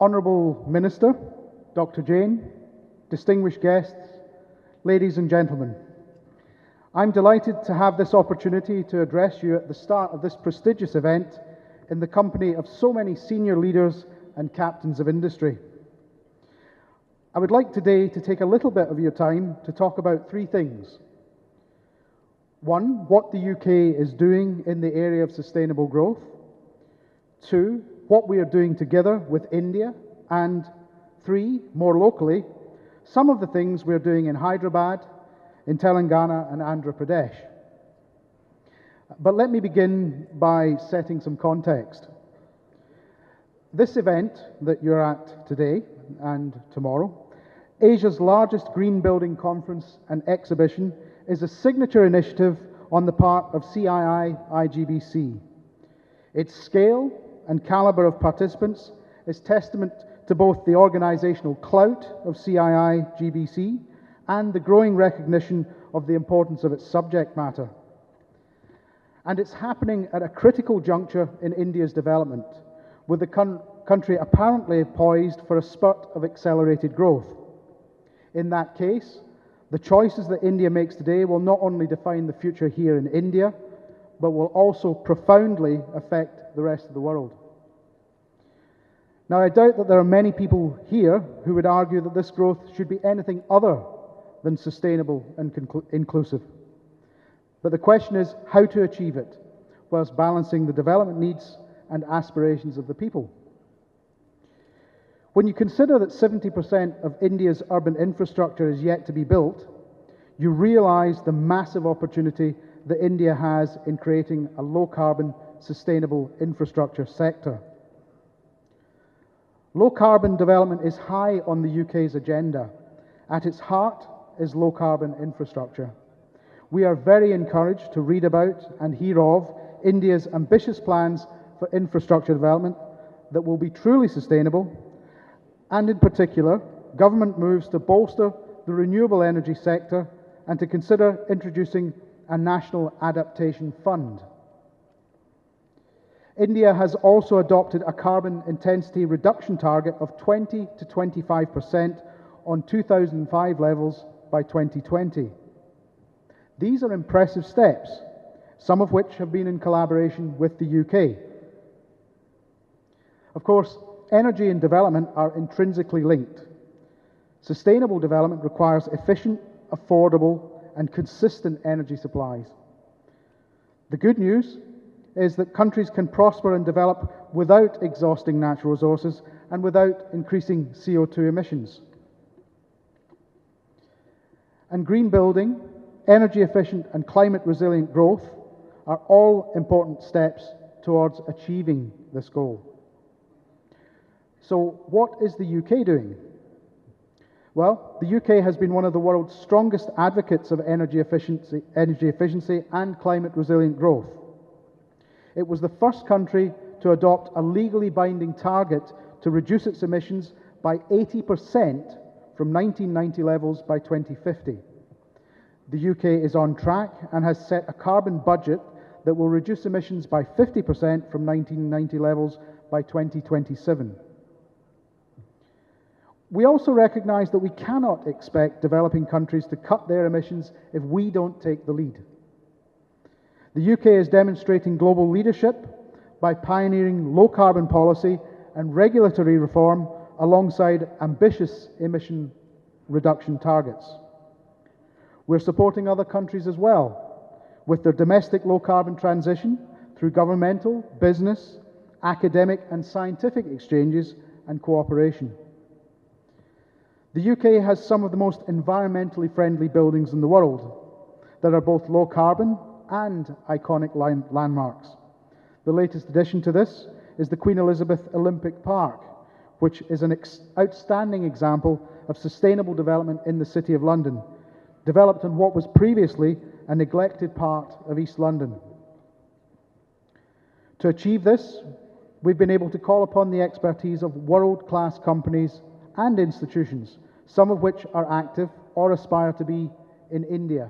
Honourable Minister, Dr. Jane, distinguished guests, ladies and gentlemen, I'm delighted to have this opportunity to address you at the start of this prestigious event in the company of so many senior leaders and captains of industry. I would like today to take a little bit of your time to talk about three things. One, what the UK is doing in the area of sustainable growth. Two, what we are doing together with India. And three, more locally, some of the things we're doing in Hyderabad, in Telangana and Andhra Pradesh. But let me begin by setting some context. This event that you're at today and tomorrow, Asia's largest green building conference and exhibition, is a signature initiative on the part of CII IGBC. Its scale and calibre of participants is testament to both the organisational clout of CII GBC and the growing recognition of the importance of its subject matter. And it's happening at a critical juncture in India's development, with the country apparently poised for a spurt of accelerated growth. In that case, the choices that India makes today will not only define the future here in India, but will also profoundly affect the rest of the world. Now, I doubt that there are many people here who would argue that this growth should be anything other than sustainable and inclusive. But the question is how to achieve it, whilst balancing the development needs and aspirations of the people. When you consider that 70% of India's urban infrastructure is yet to be built, you realise the massive opportunity that India has in creating a low-carbon, sustainable infrastructure sector. Low-carbon development is high on the UK's agenda. At its heart is low-carbon infrastructure. We are very encouraged to read about and hear of India's ambitious plans for infrastructure development that will be truly sustainable, and in particular, government moves to bolster the renewable energy sector and to consider introducing a national adaptation fund. India has also adopted a carbon intensity reduction target of 20 to 25% on 2005 levels by 2020. These are impressive steps, some of which have been in collaboration with the UK. Of course, energy and development are intrinsically linked. Sustainable development requires efficient, affordable, and consistent energy supplies. The good news is that countries can prosper and develop without exhausting natural resources and without increasing CO2 emissions. And green building, energy efficient and climate resilient growth are all important steps towards achieving this goal. So what is the UK doing? Well, the UK has been one of the world's strongest advocates of energy efficiency and climate resilient growth. It was the first country to adopt a legally binding target to reduce its emissions by 80% from 1990 levels by 2050. The UK is on track and has set a carbon budget that will reduce emissions by 50% from 1990 levels by 2027. We also recognise that we cannot expect developing countries to cut their emissions if we don't take the lead. The UK is demonstrating global leadership by pioneering low-carbon policy and regulatory reform alongside ambitious emission reduction targets. We're supporting other countries as well with their domestic low-carbon transition through governmental, business, academic and scientific exchanges and cooperation. The UK has some of the most environmentally friendly buildings in the world that are both low-carbon and iconic landmarks. The latest addition to this is the Queen Elizabeth Olympic Park, which is an outstanding example of sustainable development in the City of London, developed in what was previously a neglected part of East London. To achieve this, we've been able to call upon the expertise of world-class companies and institutions, some of which are active or aspire to be in India.